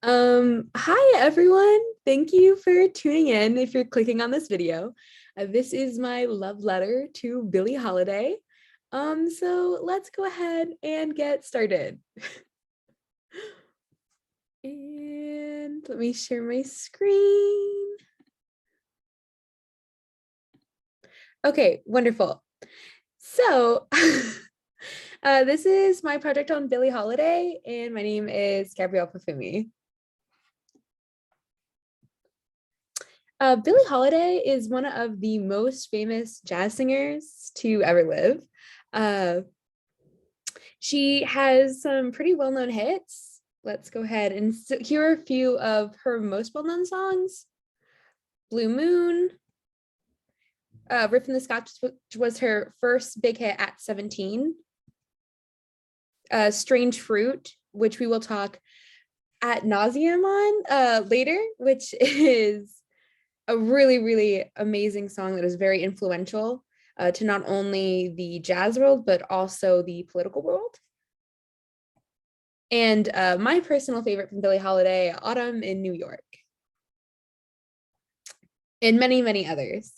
Hi everyone. Thank you for tuning in if you're clicking on this video. This is my love letter to Billie Holiday. So let's go ahead and get started. And let me share my screen. Okay, wonderful. So this is my project on Billie Holiday, and my name is Gabrielle Pafumi. Billie Holiday is one of the most famous jazz singers to ever live. Uh, she has some pretty well-known hits. Let's go ahead and here are a few of her most well-known songs. Blue Moon, Riff in the Scotch, which was her first big hit at 17. Strange Fruit, which we will talk ad nauseum on later, which is a really, really amazing song that is very influential to not only the jazz world, but also the political world. And my personal favorite from Billie Holiday, Autumn in New York, and many, many others.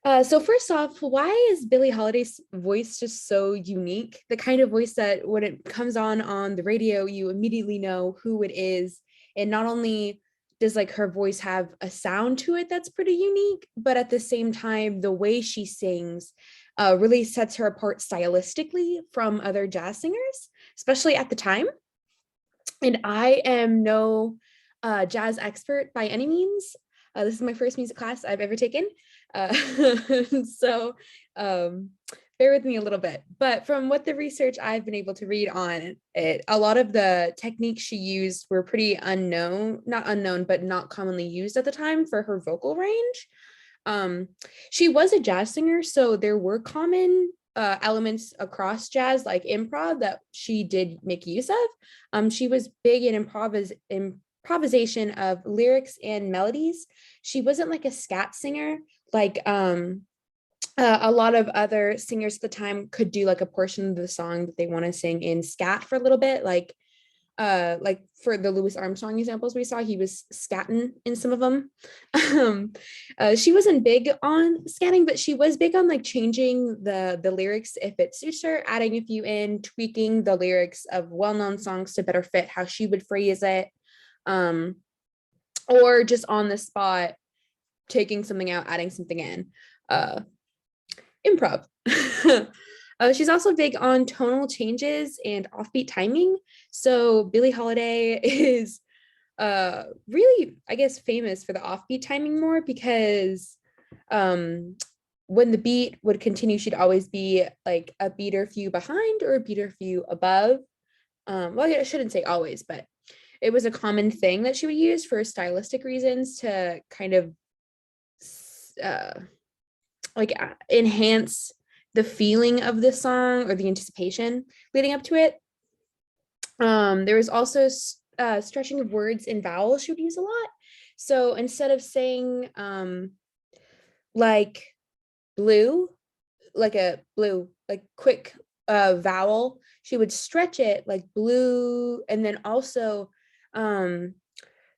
So first off, why is Billie Holiday's voice just so unique? The kind of voice that when it comes on the radio, you immediately know who it is. And not only does like her voice have a sound to it that's pretty unique, but at the same time, the way she sings really sets her apart stylistically from other jazz singers, especially at the time. And I am no jazz expert by any means. This is my first music class I've ever taken. Uh, so bear with me a little bit. But from what the research I've been able to read on it, a lot of the techniques she used were pretty unknown, not unknown, but not commonly used at the time for her vocal range. Um, she was a jazz singer, so there were common elements across jazz, like improv, that she did make use of. She was big in improvisation of lyrics and melodies. She wasn't like a scat singer, like a lot of other singers at the time could do like a portion of the song that they want to sing in scat for a little bit, like for the Louis Armstrong examples we saw, he was scatting in some of them. She wasn't big on scatting, but she was big on like changing the lyrics if it suits her, adding a few in, tweaking the lyrics of well-known songs to better fit how she would phrase it, or just on the spot taking something out, adding something in. Improv. She's also big on tonal changes and offbeat timing. So Billie Holiday is really, I guess, famous for the offbeat timing more because when the beat would continue, she'd always be like a beat or few behind or a beat or few above. Well, I shouldn't say always, but it was a common thing that she would use for stylistic reasons to kind of uh, enhance the feeling of the song or the anticipation leading up to it. There was also stretching of words and vowels she would use a lot. So instead of saying like blue, like a blue, like quick vowel, she would stretch it like blue, and then also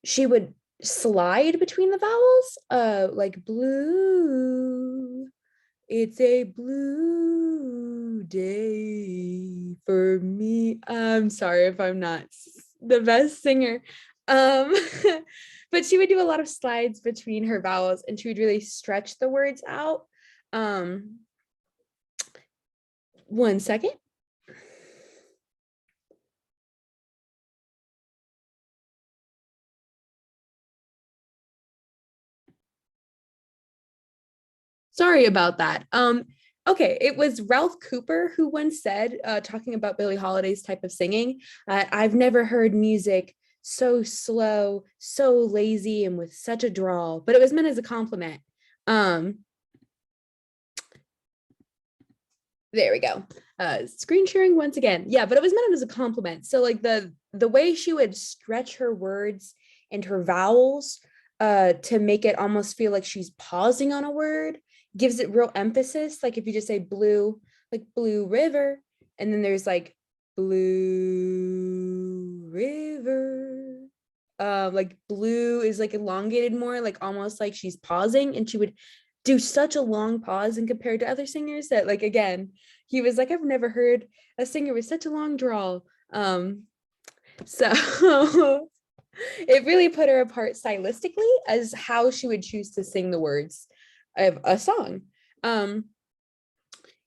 she would slide between the vowels, like blue. It's a blue day for me. I'm sorry if I'm not the best singer. Um, but she would do a lot of slides between her vowels and she would really stretch the words out. Um, one second. Sorry about that. Okay, it was Ralph Cooper who once said, talking about Billie Holiday's type of singing, I've never heard music so slow, so lazy, and with such a drawl, but it was meant as a compliment. Um, there we go. Screen sharing once again. Yeah, but it was meant as a compliment. So like the way she would stretch her words and her vowels to make it almost feel like she's pausing on a word gives it real emphasis. Like if you just say blue, like blue river, and then there's like blue river, like blue is like elongated more, like almost like she's pausing, and she would do such a long pause and compared to other singers that like again he was like, I've never heard a singer with such a long drawl. So it really put her apart stylistically as how she would choose to sing the words of a song.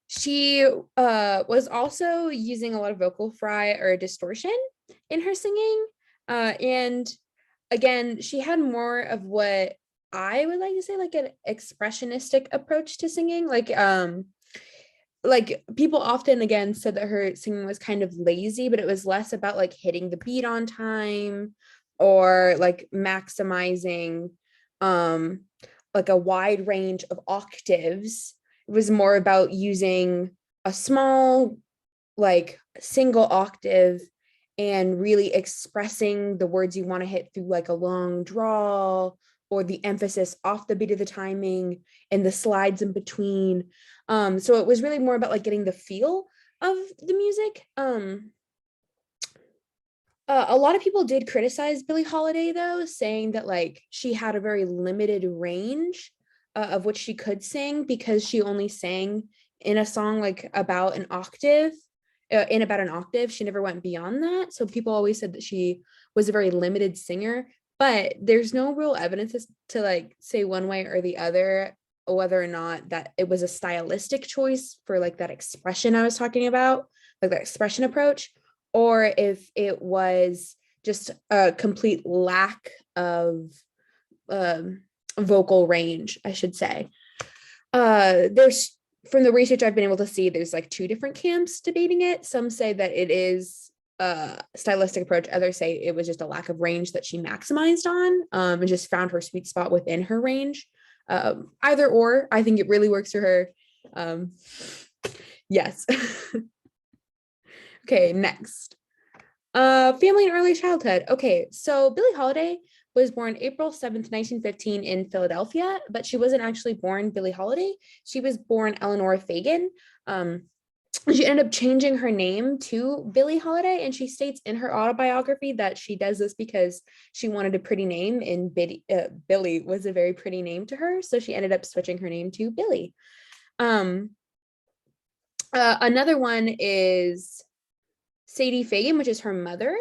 She was also using a lot of vocal fry or distortion in her singing. And again, she had more of what I would like to say like an expressionistic approach to singing. Like people often again said that her singing was kind of lazy, but it was less about like hitting the beat on time or like maximizing like a wide range of octaves. It was more about using a small like single octave and really expressing the words you want to hit through like a long drawl or the emphasis off the beat of the timing and the slides in between. So it was really more about like getting the feel of the music. A lot of people did criticize Billie Holiday though, saying that like she had a very limited range of what she could sing because she only sang in a song like about an octave, in about an octave. She never went beyond that. So people always said that she was a very limited singer, but there's no real evidence to like say one way or the other whether or not that it was a stylistic choice for like that expression I was talking about, like that expression approach, or if it was just a complete lack of vocal range, I should say. There's from the research I've been able to see, there's like two different camps debating it. Some say that it is a stylistic approach. Others say it was just a lack of range that she maximized on and just found her sweet spot within her range. Either or, I think it really works for her. Yes. Okay, next. Family and early childhood. Okay, so Billie Holiday was born April 7th, 1915 in Philadelphia, but she wasn't actually born Billie Holiday. She was born Eleanor Fagan. She ended up changing her name to Billie Holiday, and she states in her autobiography that she does this because she wanted a pretty name, and Billie was a very pretty name to her, so she ended up switching her name to Billie. Another one is Sadie Fagan, which is her mother.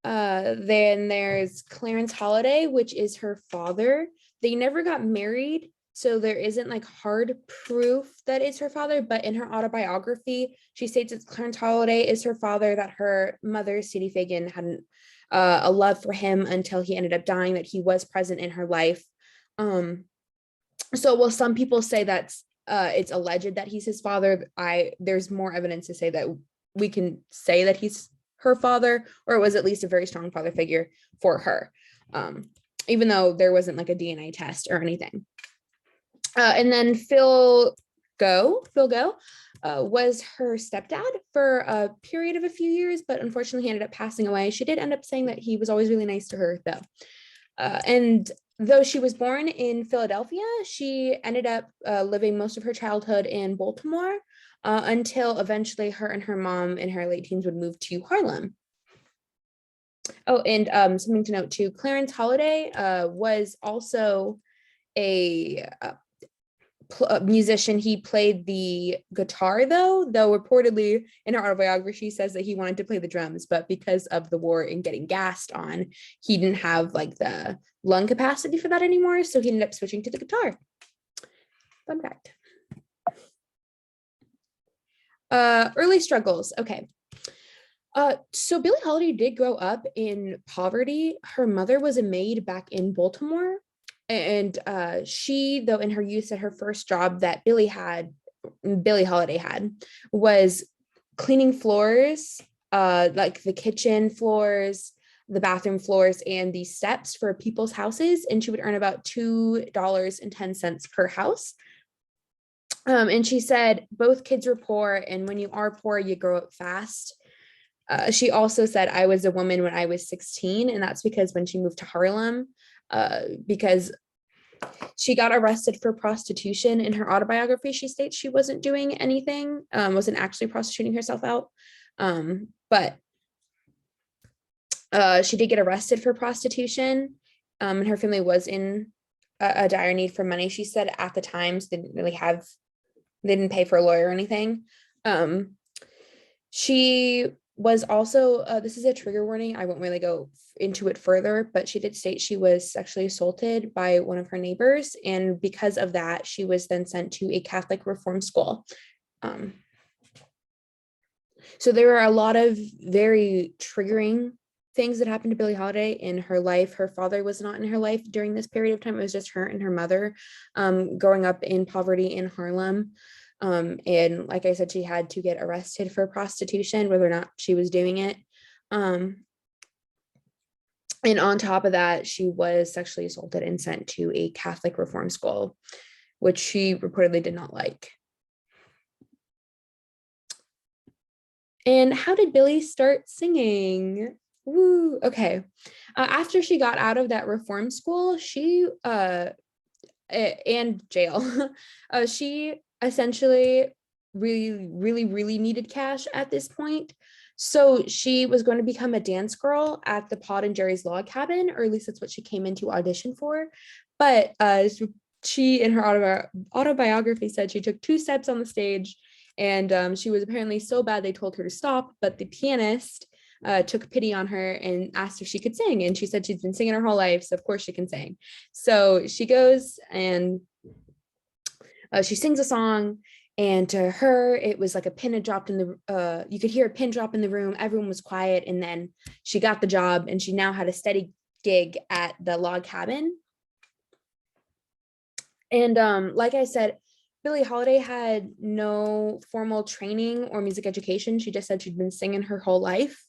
Then there's Clarence Holiday, which is her father. They never got married, so there isn't like hard proof that it's her father, but in her autobiography, she states that Clarence Holiday is her father, that her mother, Sadie Fagan, hadn't a love for him until he ended up dying, that he was present in her life. So while some people say that's it's alleged that he's his father, there's more evidence to say that we can say that he's her father, or it was at least a very strong father figure for her, even though there wasn't like a DNA test or anything. And then Phil Go was her stepdad for a period of a few years, but unfortunately he ended up passing away. She did end up saying that he was always really nice to her though. And though she was born in Philadelphia, she ended up living most of her childhood in Baltimore until eventually her and her mom in her late teens would move to Harlem. Oh, and something to note too, Clarence Holiday was also a musician. He played the guitar though reportedly in her autobiography she says that he wanted to play the drums, but because of the war and getting gassed on, he didn't have like the lung capacity for that anymore, so he ended up switching to the guitar. Fun fact. Early struggles. Okay. So Billie Holiday did grow up in poverty. Her mother was a maid back in Baltimore. And she, though, in her youth, said her first job that Billie Holiday had, was cleaning floors, like the kitchen floors, the bathroom floors, and the steps for people's houses. And she would earn about $2.10 per house. And she said both kids were poor, and when you are poor, you grow up fast. She also said, I was a woman when I was 16, and that's because when she moved to Harlem, because she got arrested for prostitution. In her autobiography, she states she wasn't doing anything, wasn't actually prostituting herself out. But She did get arrested for prostitution, and her family was in a dire need for money. She said at the times they didn't pay for a lawyer or anything. She was also, this is a trigger warning. I won't really go into it further, but she did state she was sexually assaulted by one of her neighbors. And because of that, she was then sent to a Catholic reform school. So there are a lot of very triggering things that happened to Billie Holiday in her life. Her father was not in her life during this period of time. It was just her and her mother, growing up in poverty in Harlem. And like I said, she had to get arrested for prostitution, whether or not she was doing it. And on top of that, she was sexually assaulted and sent to a Catholic reform school, which she reportedly did not like. And how did Billie start singing? Woo, okay. After she got out of that reform school, she and jail, she essentially really needed cash at this point. So she was going to become a dance girl at the Pod and Jerry's Log Cabin, or at least that's what she came in to audition for. But she, in her autobiography, said she took 2 steps on the stage, and she was apparently so bad they told her to stop. But the pianist took pity on her and asked if she could sing, and she said she's been singing her whole life, so of course she can sing. So she goes and she sings a song, and to her it was like a pin had dropped in the you could hear a pin drop in the room. Everyone was quiet, and then she got the job, and she now had a steady gig at the log cabin. And like I said, Billie Holiday had no formal training or music education. She just said she'd been singing her whole life.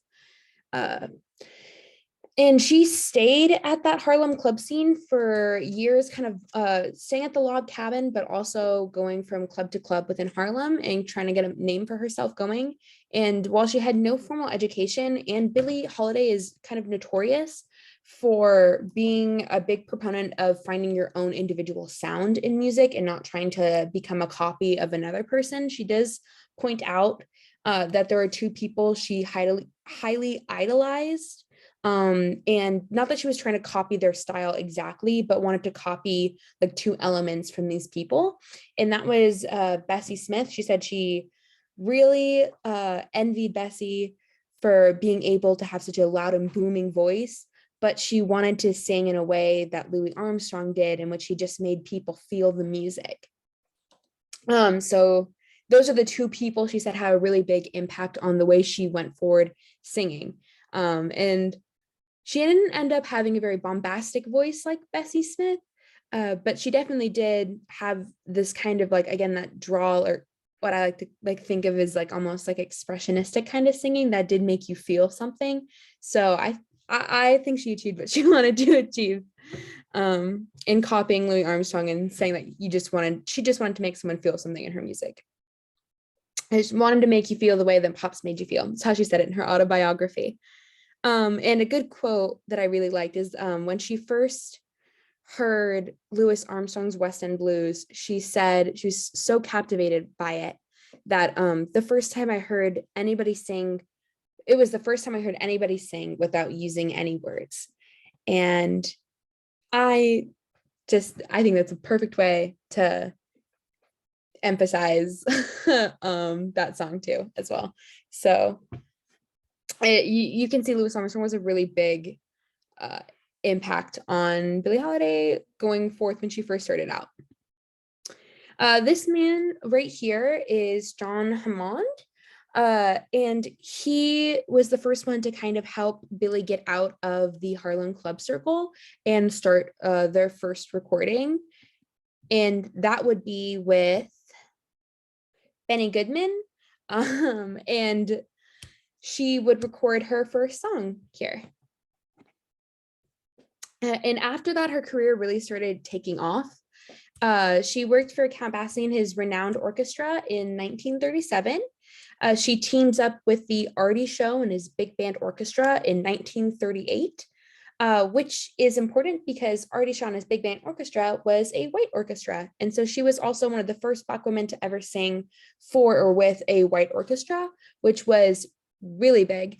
And she stayed at that Harlem club scene for years, kind of staying at the log cabin, but also going from club to club within Harlem and trying to get a name for herself going. And while she had no formal education, and Billie Holiday is kind of notorious for being a big proponent of finding your own individual sound in music and not trying to become a copy of another person, she does point out that there are 2 people she highly idolized. And not that she was trying to copy their style exactly, but wanted to copy like 2 elements from these people. And that was Bessie Smith. She said she really envied Bessie for being able to have such a loud and booming voice, but she wanted to sing in a way that Louis Armstrong did, in which he just made people feel the music. So those are the 2 people she said had a really big impact on the way she went forward singing. And she didn't end up having a very bombastic voice like Bessie Smith, but she definitely did have this kind of like, again, that drawl, or what I like to think of as like almost like expressionistic kind of singing that did make you feel something. So I think she achieved what she wanted to achieve in copying Louis Armstrong and saying that she just wanted to make someone feel something in her music. I just wanted to make you feel the way that pops made you feel. That's how she said it in her autobiography. And a good quote that I really liked is when she first heard Louis Armstrong's West End Blues, she said she was so captivated by it that the first time I heard anybody sing, it was the first time I heard anybody sing without using any words. And I think that's a perfect way to emphasize that song too as well. So you can see Louis Armstrong was a really big impact on Billie Holiday going forth when she first started out. This man right here is John Hammond. And he was the first one to kind of help Billie get out of the Harlem club circle and start their first recording. And that would be with Benny Goodman. And she would record her first song here. And after that, her career really started taking off. She worked for Count Basie and his renowned orchestra in 1937. She teams up with the Artie Show and his big band orchestra in 1938, which is important because Artie Shaw and his big band orchestra was a white orchestra. And so she was also one of the first Black women to ever sing for or with a white orchestra, which was really big.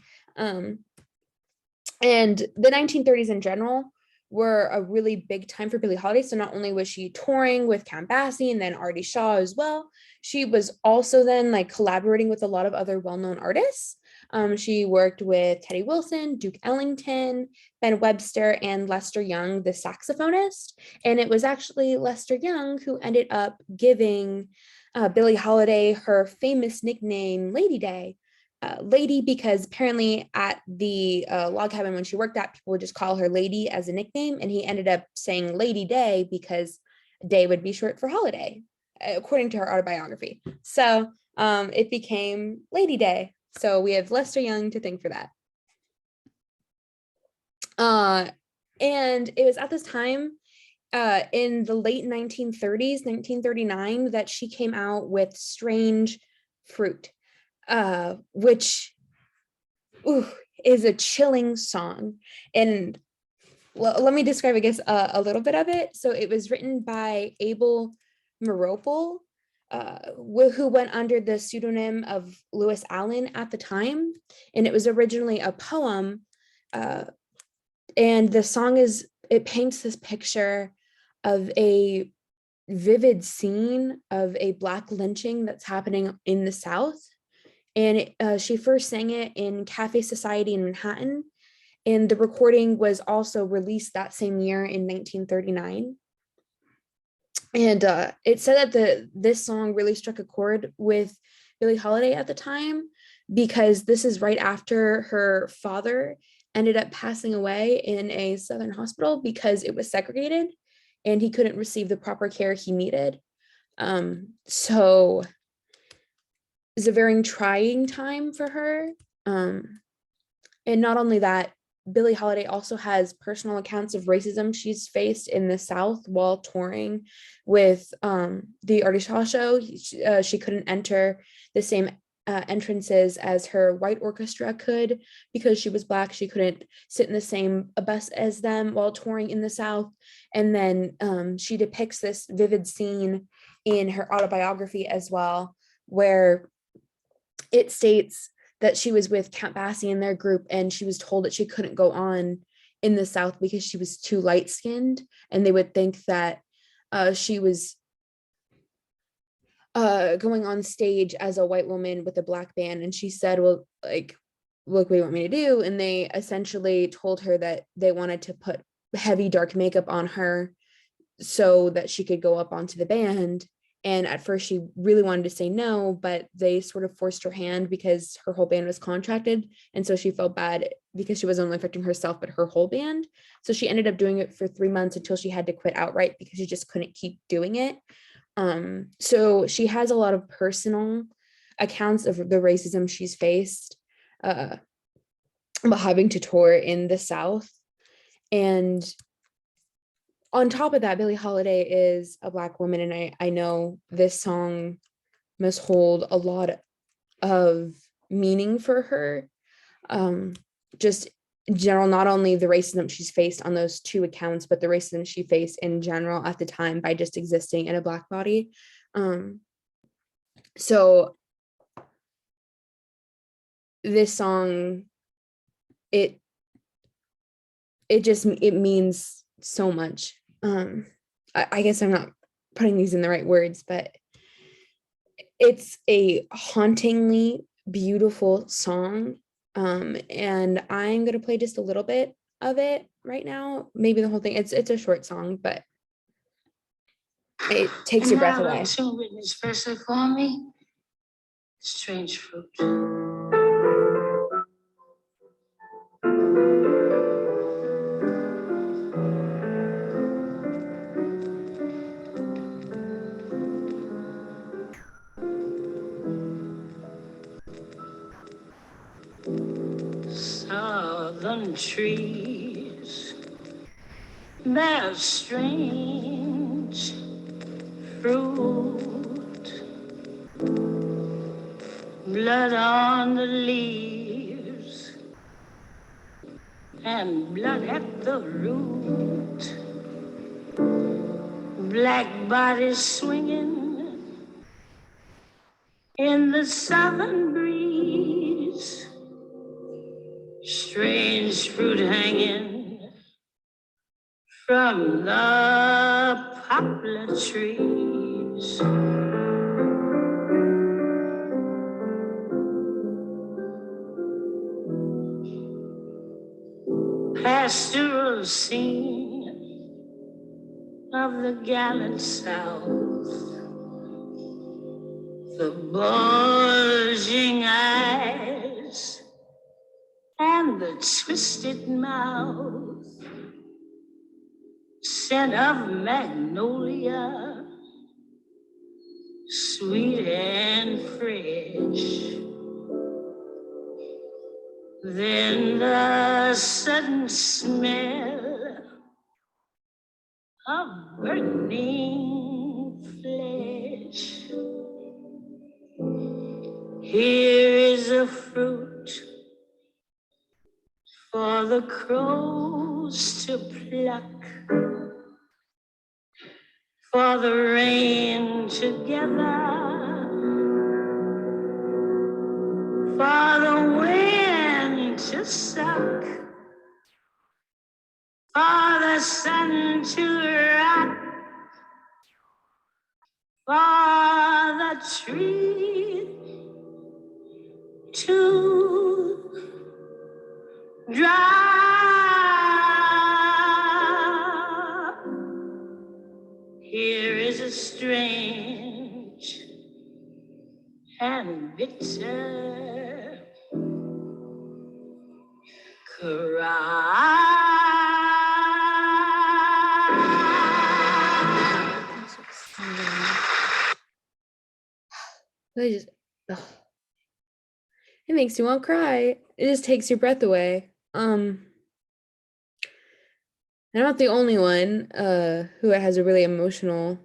And the 1930s in general were a really big time for Billie Holiday. So not only was she touring with Count Basie and then Artie Shaw as well, she was also then like collaborating with a lot of other well-known artists. She worked with Teddy Wilson, Duke Ellington, Ben Webster, and Lester Young, the saxophonist. And it was actually Lester Young who ended up giving Billie Holiday her famous nickname, Lady Day. Lady, because apparently at the log cabin when she worked at, people would just call her Lady as a nickname, and he ended up saying Lady Day because day would be short for holiday, according to her autobiography. So it became Lady Day. So we have Lester Young to thank for that. And it was at this time in the late 1930s, 1939, that she came out with Strange Fruit, which is a chilling song. And let me describe, I guess, a little bit of it. So it was written by Abel Meeropol, who went under the pseudonym of Lewis Allen at the time. And it was originally a poem. And the song it paints this picture of a vivid scene of a Black lynching that's happening in the South. And she first sang it in Cafe Society in Manhattan. And the recording was also released that same year in 1939. And it said that this song really struck a chord with Billie Holiday at the time, because this is right after her father ended up passing away in a Southern hospital because it was segregated and he couldn't receive the proper care he needed. So it's a very trying time for her. And not only that, Billie Holiday also has personal accounts of racism she's faced in the South while touring with the Artie Shaw show. She couldn't enter the same entrances as her white orchestra could because she was Black. She couldn't sit in the same bus as them while touring in the South. And then she depicts this vivid scene in her autobiography as well, where it states that she was with Count Basie in their group, and she was told that she couldn't go on in the South because she was too light-skinned, and they would think that she was going on stage as a white woman with a Black band. And she said, well, like, look, what do you want me to do? And they essentially told her that they wanted to put heavy dark makeup on her so that she could go up onto the band. And at first she really wanted to say no, but they sort of forced her hand because her whole band was contracted. And so she felt bad because she wasn't only affecting herself, but her whole band. So she ended up doing it for 3 months until she had to quit outright because she just couldn't keep doing it. So she has a lot of personal accounts of the racism she's faced while having to tour in the South. And on top of that, Billie Holiday is a Black woman, and I know this song must hold a lot of meaning for her. Just in general, not only the racism she's faced on those two accounts, but the racism she faced in general at the time by just existing in a Black body. So this song, it means so much. I guess I'm not putting these in the right words, but it's a hauntingly beautiful song. And I'm gonna play just a little bit of it right now. Maybe the whole thing. It's a short song, but it takes your breath away. Written especially for me, Strange Fruit. Southern trees bear strange fruit, blood on the leaves and blood at the root, black bodies swinging in the southern breeze. strange fruit hanging from the poplar trees. Pastoral scene of the gallant South, the bulging eyes and the twisted mouth, scent of magnolia, sweet and fresh. Then the sudden smell of burning flesh. Here is a fruit for the crows to pluck, for the rain to gather, for the wind to suck, for the sun to rock, for the tree to drop. Here is a strange and bitter cry. I just, ugh. It makes you want to cry. It just takes your breath away. I'm not the only one who it has a really emotional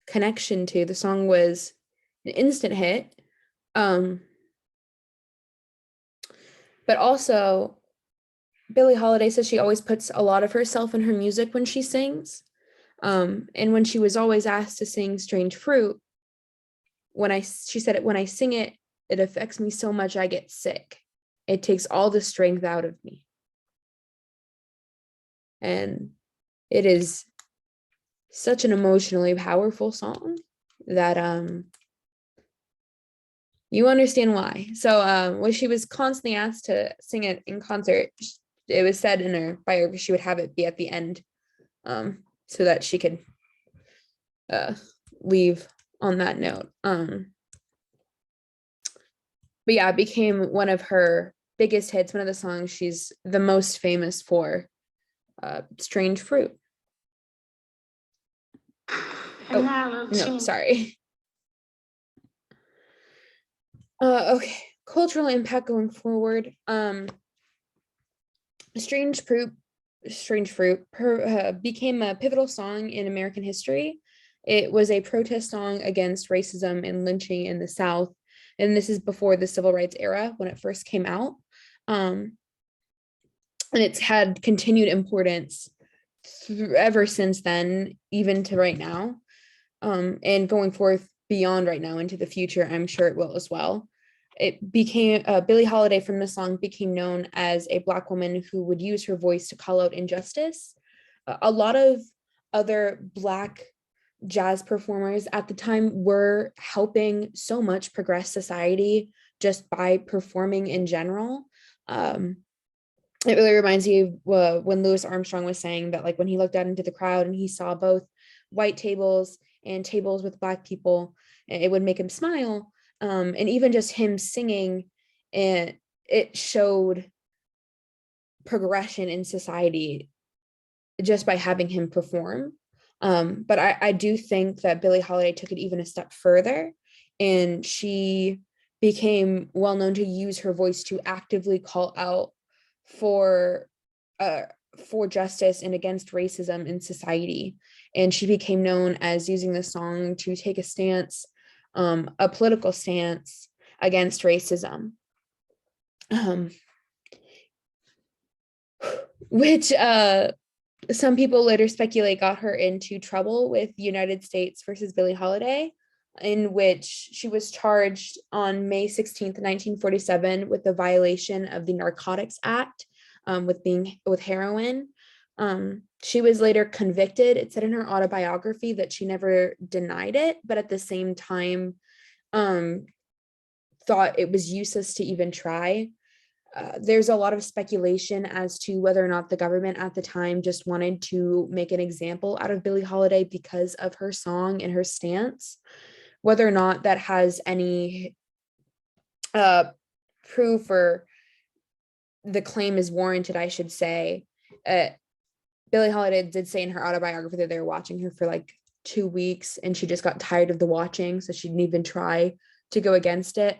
connection to. The song was an instant hit. But also Billie Holiday says she always puts a lot of herself in her music when she sings. And when she was always asked to sing Strange Fruit, she said it, when I sing it, it affects me so much I get sick. It takes all the strength out of me. And it is such an emotionally powerful song that you understand why. So when she was constantly asked to sing it in concert, it was said in her biography she would have it be at the end, so that she could leave on that note. But yeah, it became one of her biggest hits, one of the songs she's the most famous for, Strange Fruit. Oh, no, sorry. Okay, cultural impact going forward. Strange Fruit became a pivotal song in American history. It was a protest song against racism and lynching in the South. And this is before the civil rights era when it first came out. And it's had continued importance ever since then, even to right now. And going forth beyond right now into the future, I'm sure it will as well. It became Billie Holiday from the song became known as a Black woman who would use her voice to call out injustice. A lot of other Black jazz performers at the time were helping so much progress society just by performing in general. It really reminds you of when Louis Armstrong was saying that, like, when he looked out into the crowd and he saw both white tables and tables with Black people, it would make him smile. And even just him singing, it showed progression in society just by having him perform. But I do think that Billie Holiday took it even a step further, and she became well known to use her voice to actively call out for justice and against racism in society. And she became known as using the song to take a stance, a political stance against racism, which some people later speculate got her into trouble with United States versus Billie Holiday, in which she was charged on May 16th, 1947 with the violation of the Narcotics Act, with heroin. She was later convicted. It said in her autobiography that she never denied it, but at the same time, thought it was useless to even try. There's a lot of speculation as to whether or not the government at the time just wanted to make an example out of Billie Holiday because of her song and her stance. Whether or not that has any proof or the claim is warranted, I should say. Billie Holiday did say in her autobiography that they were watching her for like 2 weeks and she just got tired of the watching, so she didn't even try to go against it.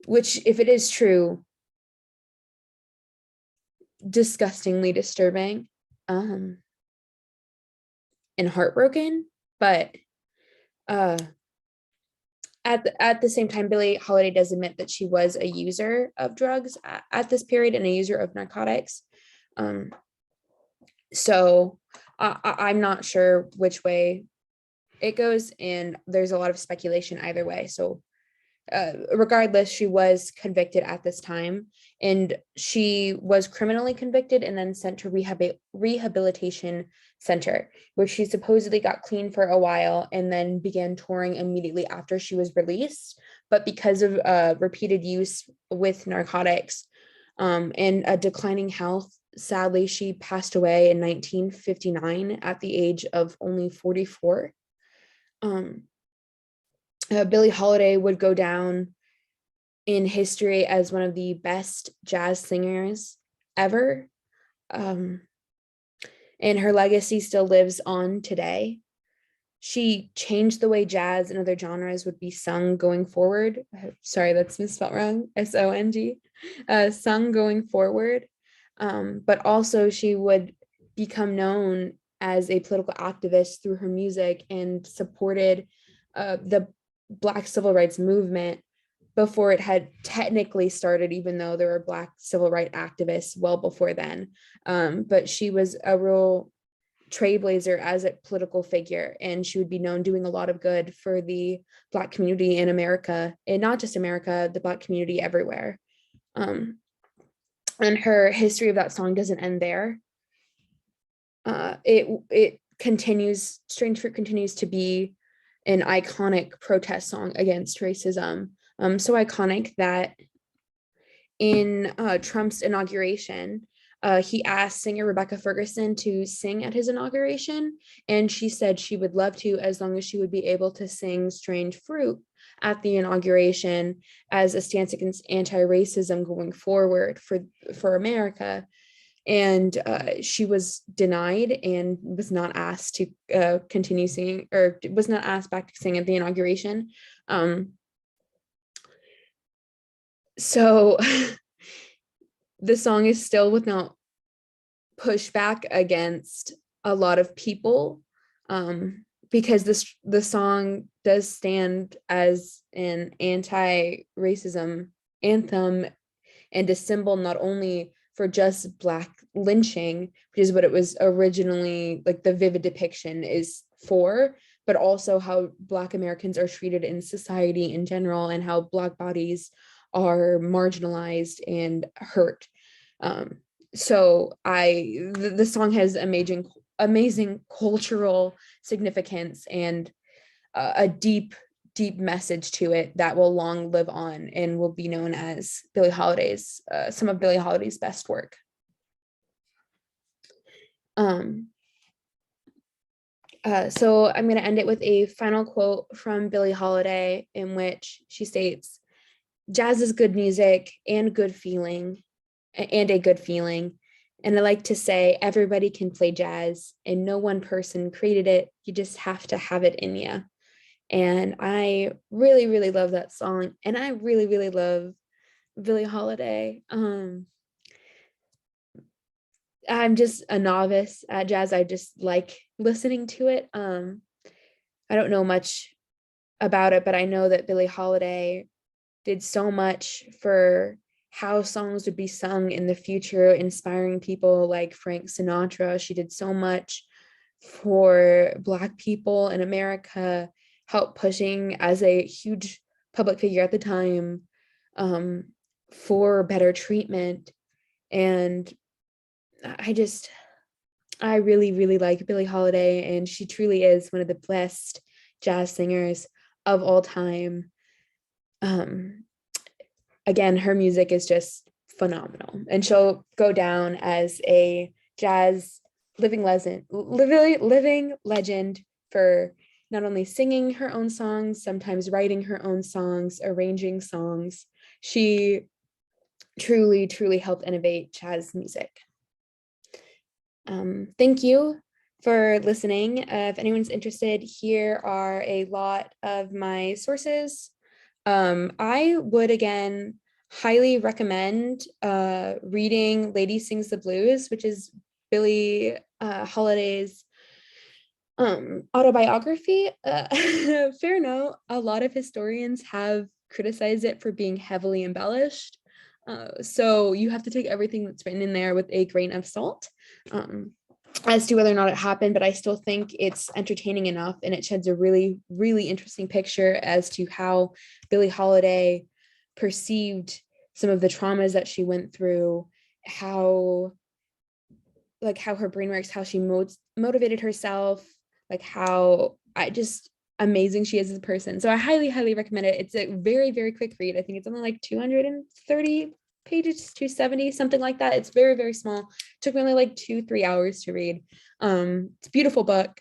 Which, if it is true, disgustingly disturbing, and heartbroken. But at the same time, Billie Holiday does admit that she was a user of drugs at this period and a user of narcotics. So I'm not sure which way it goes, and there's a lot of speculation either way. So regardless, she was convicted at this time, and she was criminally convicted and then sent to rehabilitation center, where she supposedly got clean for a while and then began touring immediately after she was released. But because of repeated use with narcotics and a declining health, sadly, she passed away in 1959 at the age of only 44. Billie Holiday would go down in history as one of the best jazz singers ever. And her legacy still lives on today. She changed the way jazz and other genres would be sung going forward. Sorry, that's misspelled wrong. SONG. Sung going forward. But also she would become known as a political activist through her music and supported the Black civil rights movement before it had technically started, even though there were Black civil rights activists well before then. But she was a real trailblazer as a political figure, and she would be known doing a lot of good for the Black community in America, and not just America, the Black community everywhere. And her history of that song doesn't end there. It continues, Strange Fruit continues to be an iconic protest song against racism. So iconic that in Trump's inauguration, he asked singer Rebecca Ferguson to sing at his inauguration, and she said she would love to, as long as she would be able to sing Strange Fruit at the inauguration as a stance against anti-racism going forward for America. And she was denied and was not asked to continue singing, or was not asked back to sing at the inauguration. So the song is still without pushback against a lot of people, because the song does stand as an anti-racism anthem and a symbol not only for just Black lynching, which is what it was originally, like the vivid depiction is for, but also how Black Americans are treated in society in general and how Black bodies are marginalized and hurt. So the song has amazing cultural significance and a deep message to it that will long live on and will be known as some of Billie Holiday's best work. So I'm going to end it with a final quote from Billie Holiday, in which she states, "Jazz is good music and a good feeling. And I like to say everybody can play jazz and no one person created it. You just have to have it in you." And I really, really love that song. And I really, really love Billie Holiday. I'm just a novice at jazz. I just like listening to it. I don't know much about it, but I know that Billie Holiday did so much for how songs would be sung in the future, inspiring people like Frank Sinatra. She did so much for Black people in America, helped pushing as a huge public figure at the time for better treatment. And I really, really like Billie Holiday, and she truly is one of the best jazz singers of all time. Um, Again, her music is just phenomenal, and she'll go down as a jazz living legend for not only singing her own songs, sometimes writing her own songs, arranging songs. She truly, truly helped innovate jazz music. Thank you for listening. If anyone's interested, here are a lot of my sources. I would again highly recommend reading Lady Sings the Blues, which is Billie Holiday's autobiography. Fair note, a lot of historians have criticized it for being heavily embellished. So you have to take everything that's written in there with a grain of salt as to whether or not it happened, but I still think it's entertaining enough, and it sheds a really, really interesting picture as to how Billie Holiday perceived some of the traumas that she went through, how her brain works, how she motivated herself, like how amazing she is as a person. So I highly, highly recommend it. It's a very, very quick read. I think it's only like 230 pages, 270, something like that. It's very, very small. It took me only like 2-3 hours to read. It's a beautiful book.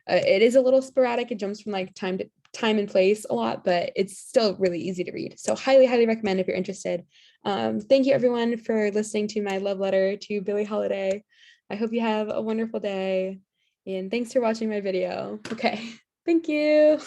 It is a little sporadic. It jumps from like time and place a lot, but it's still really easy to read. So highly, highly recommend if you're interested. Thank you everyone for listening to my love letter to Billie Holiday. I hope you have a wonderful day, and thanks for watching my video. Okay, thank you.